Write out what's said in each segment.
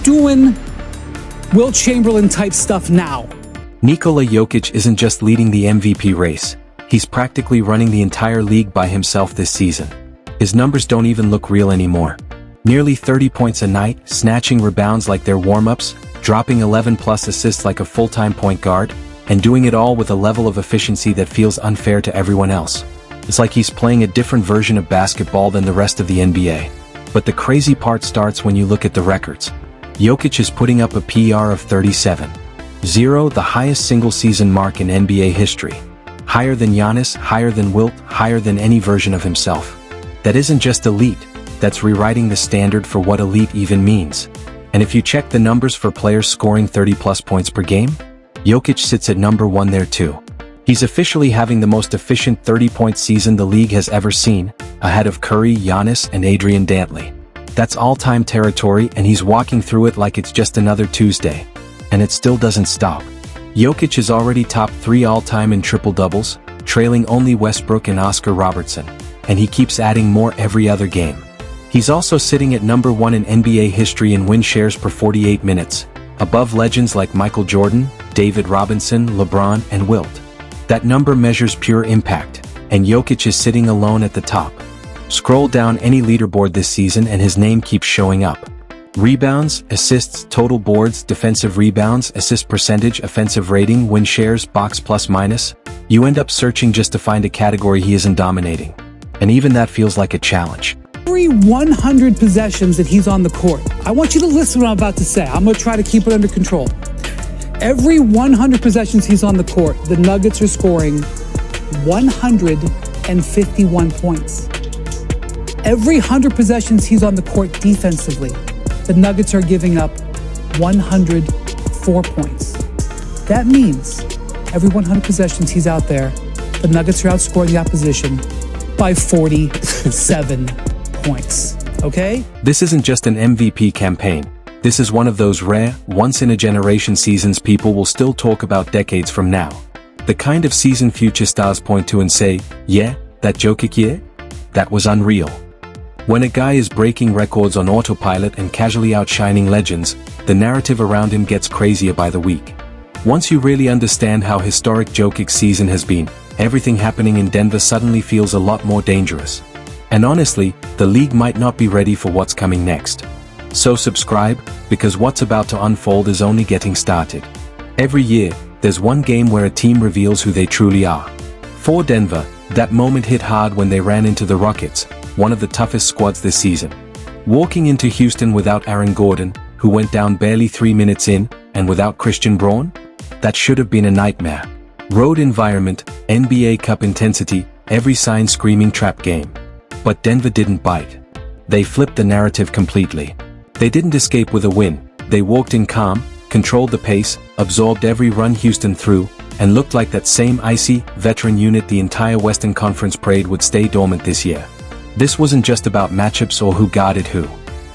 doing Will Chamberlain type stuff now. Nikola Jokić isn't just leading the MVP race. He's practically running the entire league by himself this season. His numbers don't even look real anymore. Nearly 30 points a night, snatching rebounds like they're warm-ups, dropping 11+ assists like a full-time point guard, and doing it all with a level of efficiency that feels unfair to everyone else. It's like he's playing a different version of basketball than the rest of the NBA. But the crazy part starts when you look at the records. Jokić is putting up a PER of 37.0, the highest single-season mark in NBA history. Higher than Giannis, higher than Wilt, higher than any version of himself. That isn't just elite, that's rewriting the standard for what elite even means. And if you check the numbers for players scoring 30+ points per game, Jokić sits at number 1 there too. He's officially having the most efficient 30-point season the league has ever seen, ahead of Curry, Giannis, and Adrian Dantley. That's all-time territory, and he's walking through it like it's just another Tuesday. And it still doesn't stop. Jokić is already top 3 all-time in triple-doubles, trailing only Westbrook and Oscar Robertson, and he keeps adding more every other game. He's also sitting at number 1 in NBA history in win shares per 48 minutes, above legends like Michael Jordan, David Robinson, LeBron, and Wilt. That number measures pure impact, and Jokić is sitting alone at the top. Scroll down any leaderboard this season and his name keeps showing up. Rebounds, assists, total boards, defensive rebounds, assist percentage, offensive rating, win shares, box plus minus. You end up searching just to find a category he isn't dominating. And even that feels like a challenge. Every 100 possessions that he's on the court, I want you to listen to what I'm about to say. I'm going to try to keep it under control. Every 100 possessions he's on the court, the Nuggets are scoring 151 points. Every 100 possessions he's on the court defensively, the Nuggets are giving up 104 points. That means every 100 possessions he's out there, the Nuggets are outscoring the opposition by 47 points. Okay? This isn't just an MVP campaign. This is one of those rare, once-in-a-generation seasons people will still talk about decades from now. The kind of season future stars point to and say, yeah, that Jokic year? That was unreal. When a guy is breaking records on autopilot and casually outshining legends, the narrative around him gets crazier by the week. Once you really understand how historic Jokic's season has been, everything happening in Denver suddenly feels a lot more dangerous. And honestly, the league might not be ready for what's coming next. So subscribe, because what's about to unfold is only getting started. Every year, there's one game where a team reveals who they truly are. For Denver, that moment hit hard when they ran into the Rockets, one of the toughest squads this season. Walking into Houston without Aaron Gordon, who went down barely 3 minutes in, and without Christian Braun? That should have been a nightmare. Road environment, NBA Cup intensity, every sign screaming trap game. But Denver didn't bite. They flipped the narrative completely. They didn't escape with a win, they walked in calm, controlled the pace, absorbed every run Houston threw, and looked like that same icy, veteran unit the entire Western Conference prayed would stay dormant this year. This wasn't just about matchups or who guarded who.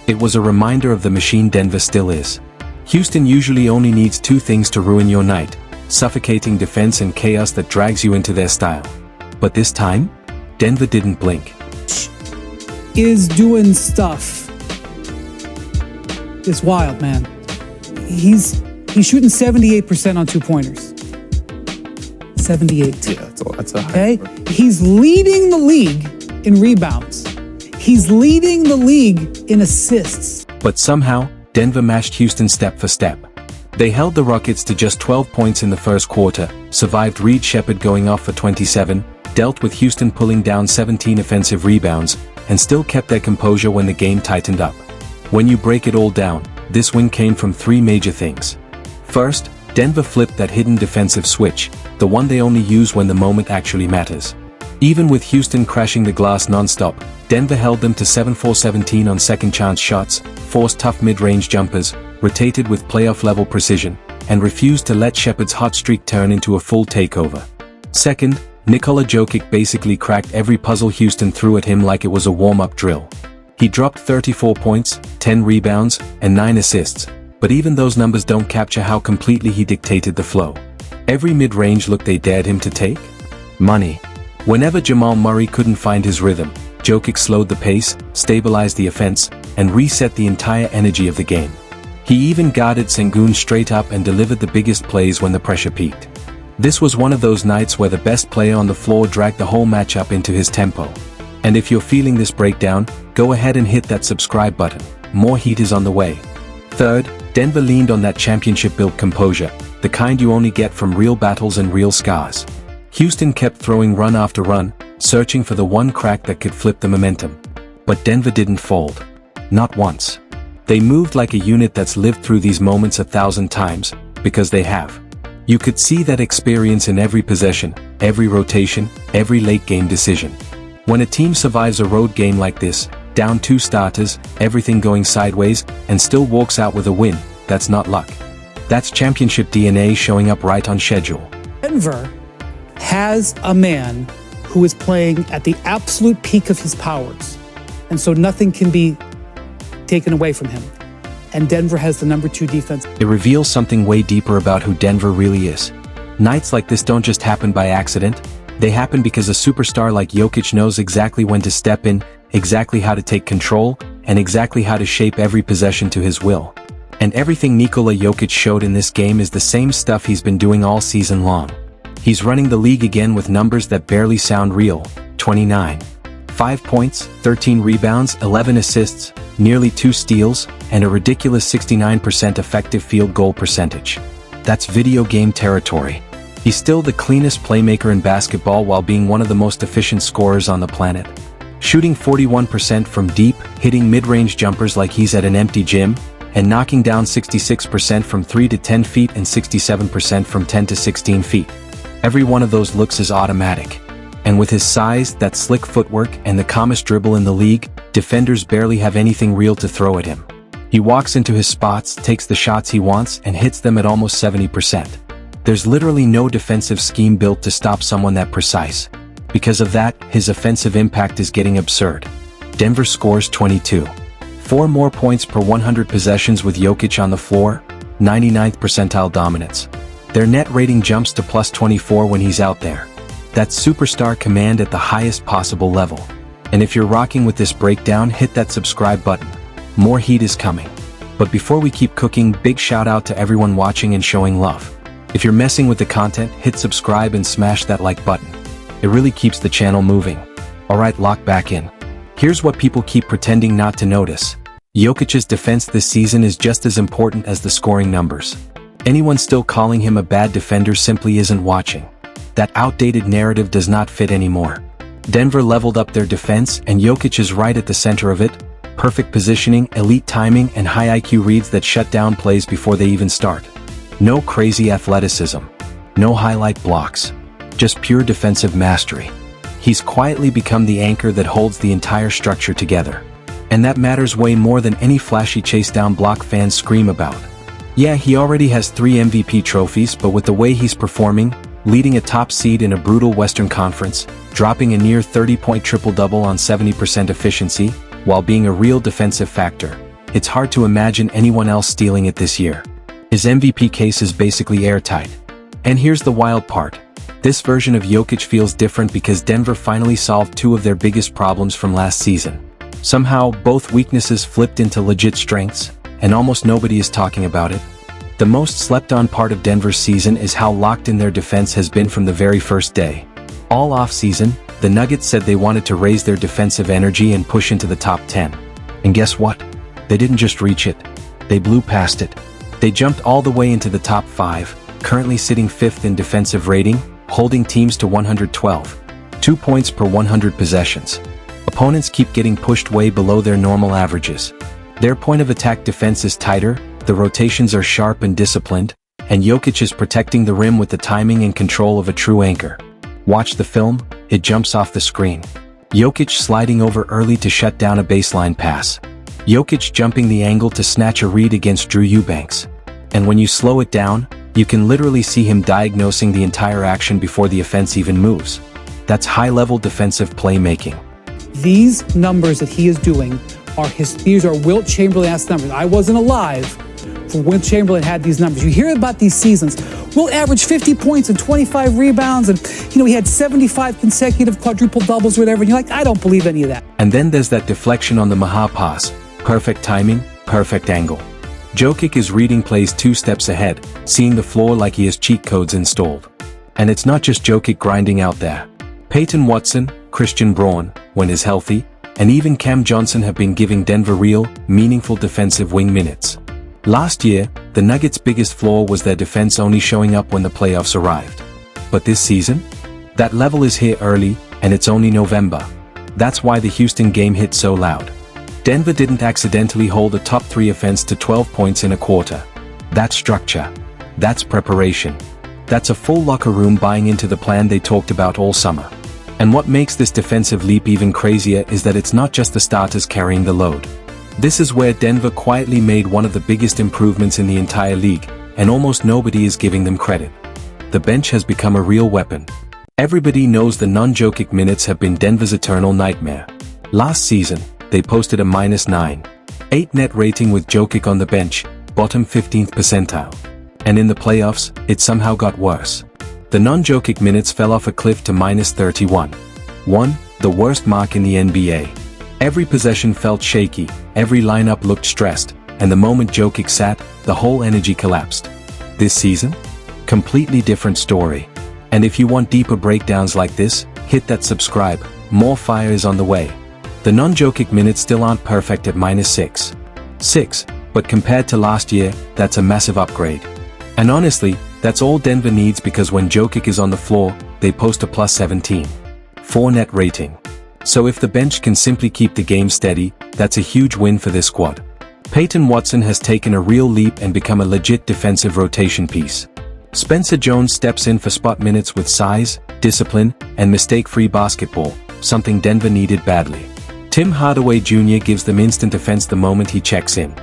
It was a reminder of the machine Denver still is. Houston usually only needs 2 things to ruin your night: suffocating defense and chaos that drags you into their style. But this time, Denver didn't blink. Is doing stuff. It's wild, man. He's shooting 78% on 2-pointers. 78. Yeah, that's a high okay? number. He's leading the league in rebounds. He's leading the league in assists. But somehow, Denver matched Houston step for step. They held the Rockets to just 12 points in the first quarter, survived Reed Shepherd going off for 27, dealt with Houston pulling down 17 offensive rebounds, and still kept their composure when the game tightened up. When you break it all down, this win came from 3 major things. First, Denver flipped that hidden defensive switch, the one they only use when the moment actually matters. Even with Houston crashing the glass non-stop, Denver held them to 7-for-17 on second-chance shots, forced tough mid-range jumpers, rotated with playoff-level precision, and refused to let Shepherd's hot streak turn into a full takeover. Second, Nikola Jokić basically cracked every puzzle Houston threw at him like it was a warm-up drill. He dropped 34 points, 10 rebounds, and 9 assists, but even those numbers don't capture how completely he dictated the flow. Every mid-range look they dared him to take? Money. Whenever Jamal Murray couldn't find his rhythm, Jokić slowed the pace, stabilized the offense, and reset the entire energy of the game. He even guarded Sengun straight up and delivered the biggest plays when the pressure peaked. This was one of those nights where the best player on the floor dragged the whole matchup into his tempo. And if you're feeling this breakdown, go ahead and hit that subscribe button. More heat is on the way. Third, Denver leaned on that championship-built composure, the kind you only get from real battles and real scars. Houston kept throwing run after run, searching for the one crack that could flip the momentum. But Denver didn't fold. Not once. They moved like a unit that's lived through these moments 1,000 times, because they have. You could see that experience in every possession, every rotation, every late-game decision. When a team survives a road game like this, down 2 starters, everything going sideways, and still walks out with a win, that's not luck. That's championship DNA showing up right on schedule. Denver has a man who is playing at the absolute peak of his powers, and so nothing can be taken away from him. And Denver has the number 2 defense. It reveals something way deeper about who Denver really is. Nights like this don't just happen by accident. They happen because a superstar like Jokic knows exactly when to step in, exactly how to take control, and exactly how to shape every possession to his will. And everything Nikola Jokic showed in this game is the same stuff he's been doing all season long. He's running the league again with numbers that barely sound real. 29. 5 points, 13 rebounds, 11 assists, nearly 2 steals, and a ridiculous 69% effective field goal percentage. That's video game territory. He's still the cleanest playmaker in basketball while being one of the most efficient scorers on the planet. Shooting 41% from deep, hitting mid-range jumpers like he's at an empty gym, and knocking down 66% from 3 to 10 feet and 67% from 10 to 16 feet. Every one of those looks is automatic. And with his size, that slick footwork, and the calmest dribble in the league, defenders barely have anything real to throw at him. He walks into his spots, takes the shots he wants, and hits them at almost 70%. There's literally no defensive scheme built to stop someone that precise. Because of that, his offensive impact is getting absurd. Denver scores 22. 4 more points per 100 possessions with Jokic on the floor, 99th percentile dominance. Their net rating jumps to plus 24 when he's out there. That's superstar command at the highest possible level. And if you're rocking with this breakdown, hit that subscribe button. More heat is coming. But before we keep cooking, big shout out to everyone watching and showing love. If you're messing with the content, hit subscribe and smash that like button. It really keeps the channel moving. Alright, lock back in. Here's what people keep pretending not to notice. Jokic's defense this season is just as important as the scoring numbers. Anyone still calling him a bad defender simply isn't watching. That outdated narrative does not fit anymore. Denver leveled up their defense, and Jokic is right at the center of it. Perfect positioning, elite timing, and high IQ reads that shut down plays before they even start. No crazy athleticism. No highlight blocks. Just pure defensive mastery. He's quietly become the anchor that holds the entire structure together. And that matters way more than any flashy chase-down block fans scream about. Yeah, he already has 3 MVP trophies, but with the way he's performing, leading a top seed in a brutal Western Conference, dropping a near 30-point triple-double on 70% efficiency, while being a real defensive factor, it's hard to imagine anyone else stealing it this year. His MVP case is basically airtight. And here's the wild part. This version of Jokic feels different because Denver finally solved 2 of their biggest problems from last season. Somehow, both weaknesses flipped into legit strengths, and almost nobody is talking about it. The most slept-on part of Denver's season is how locked in their defense has been from the very first day. All off-season, the Nuggets said they wanted to raise their defensive energy and push into the top 10. And guess what? They didn't just reach it. They blew past it. They jumped all the way into the top 5, currently sitting 5th in defensive rating, holding teams to 112. 2 points per 100 possessions. Opponents keep getting pushed way below their normal averages. Their point of attack defense is tighter, the rotations are sharp and disciplined, and Jokic is protecting the rim with the timing and control of a true anchor. Watch the film, it jumps off the screen. Jokic sliding over early to shut down a baseline pass. Jokic jumping the angle to snatch a read against Drew Eubanks. And when you slow it down, you can literally see him diagnosing the entire action before the offense even moves. That's high-level defensive playmaking. These numbers that he is doing these are Wilt Chamberlain-esque numbers. I wasn't alive for when Chamberlain had these numbers. You hear about these seasons. Wilt averaged 50 points and 25 rebounds, and he had 75 consecutive quadruple doubles or whatever, and you're like, I don't believe any of that. And then there's that deflection on the Maha pass. Perfect timing, perfect angle. Jokic is reading plays 2 steps ahead, seeing the floor like he has cheat codes installed. And it's not just Jokic grinding out there. Peyton Watson, Christian Braun, when he's healthy, and even Cam Johnson have been giving Denver real, meaningful defensive wing minutes. Last year, the Nuggets' biggest flaw was their defense only showing up when the playoffs arrived. But this season? That level is here early, and it's only November. That's why the Houston game hit so loud. Denver didn't accidentally hold a top 3 offense to 12 points in a quarter. That's structure. That's preparation. That's a full locker room buying into the plan they talked about all summer. And what makes this defensive leap even crazier is that it's not just the starters carrying the load. This is where Denver quietly made one of the biggest improvements in the entire league, and almost nobody is giving them credit. The bench has become a real weapon. Everybody knows the non-Jokic minutes have been Denver's eternal nightmare. Last season, they posted a -9.8 net rating with Jokic on the bench, bottom 15th percentile. And in the playoffs, it somehow got worse. The non-Jokic minutes fell off a cliff to -31.1, the worst mark in the NBA. Every possession felt shaky, every lineup looked stressed, and the moment Jokic sat, the whole energy collapsed. This season? Completely different story. And if you want deeper breakdowns like this, hit that subscribe, more fire is on the way. The non-Jokic minutes still aren't perfect at -6.6, but compared to last year, that's a massive upgrade. And honestly, that's all Denver needs because when Jokic is on the floor, they post a +17.4 net rating. So if the bench can simply keep the game steady, that's a huge win for this squad. Peyton Watson has taken a real leap and become a legit defensive rotation piece. Spencer Jones steps in for spot minutes with size, discipline, and mistake-free basketball, something Denver needed badly. Tim Hardaway Jr. gives them instant offense the moment he checks in.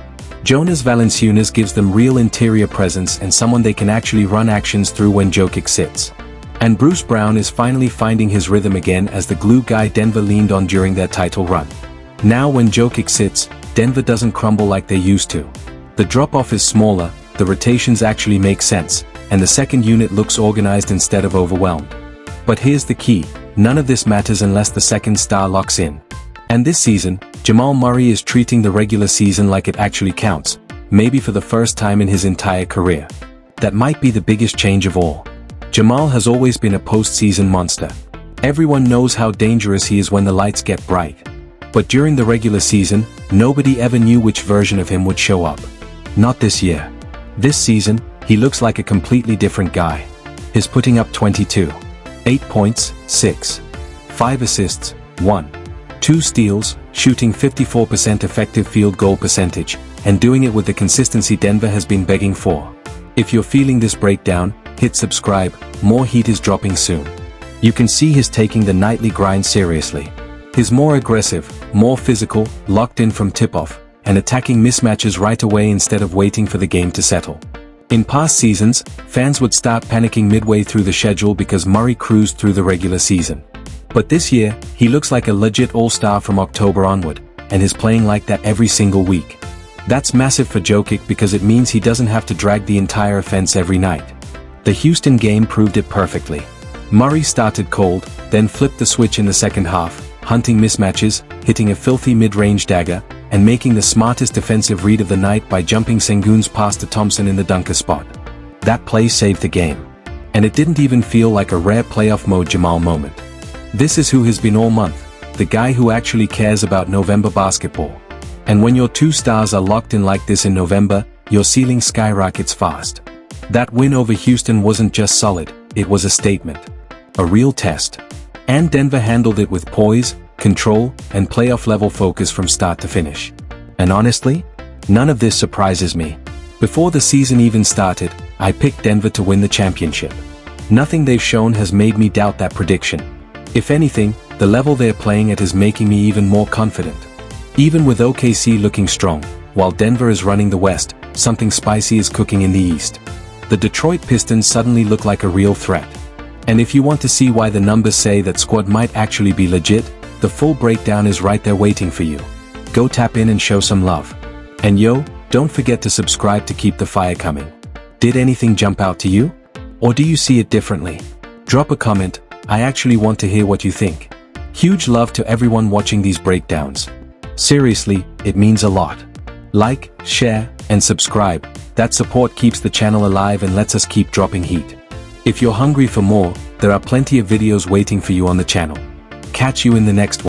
Jonas Valanciunas gives them real interior presence and someone they can actually run actions through when Jokic sits. And Bruce Brown is finally finding his rhythm again as the glue guy Denver leaned on during their title run. Now when Jokic sits, Denver doesn't crumble like they used to. The drop-off is smaller, the rotations actually make sense, and the second unit looks organized instead of overwhelmed. But here's the key, none of this matters unless the second star locks in. And this season, Jamal Murray is treating the regular season like it actually counts, maybe for the first time in his entire career. That might be the biggest change of all. Jamal has always been a postseason monster. Everyone knows how dangerous he is when the lights get bright. But during the regular season, nobody ever knew which version of him would show up. Not this year. This season, he looks like a completely different guy. He's putting up 22. 8 points, 6. 5 assists, 1. 2 steals, shooting 54% effective field goal percentage, and doing it with the consistency Denver has been begging for. If you're feeling this breakdown, hit subscribe, more heat is dropping soon. You can see he's taking the nightly grind seriously. He's more aggressive, more physical, locked in from tip-off, and attacking mismatches right away instead of waiting for the game to settle. In past seasons, fans would start panicking midway through the schedule because Murray cruised through the regular season. But this year, he looks like a legit all-star from October onward, and is playing like that every single week. That's massive for Jokic because it means he doesn't have to drag the entire offense every night. The Houston game proved it perfectly. Murray started cold, then flipped the switch in the second half, hunting mismatches, hitting a filthy mid-range dagger, and making the smartest defensive read of the night by jumping Sengun's pass to Thompson in the dunker spot. That play saved the game. And it didn't even feel like a rare playoff mode Jamal moment. This is who has been all month, the guy who actually cares about November basketball. And when your 2 stars are locked in like this in November, your ceiling skyrockets fast. That win over Houston wasn't just solid, it was a statement. A real test. And Denver handled it with poise, control, and playoff-level focus from start to finish. And honestly, none of this surprises me. Before the season even started, I picked Denver to win the championship. Nothing they've shown has made me doubt that prediction. If anything, the level they're playing at is making me even more confident. Even with OKC looking strong, while Denver is running the West, something spicy is cooking in the East. The Detroit Pistons suddenly look like a real threat. And if you want to see why the numbers say that squad might actually be legit, the full breakdown is right there waiting for you. Go tap in and show some love. And yo, don't forget to subscribe to keep the fire coming. Did anything jump out to you? Or do you see it differently? Drop a comment, I actually want to hear what you think. Huge love to everyone watching these breakdowns. Seriously, it means a lot. Like, share, and subscribe. That support keeps the channel alive and lets us keep dropping heat. If you're hungry for more, there are plenty of videos waiting for you on the channel. Catch you in the next one.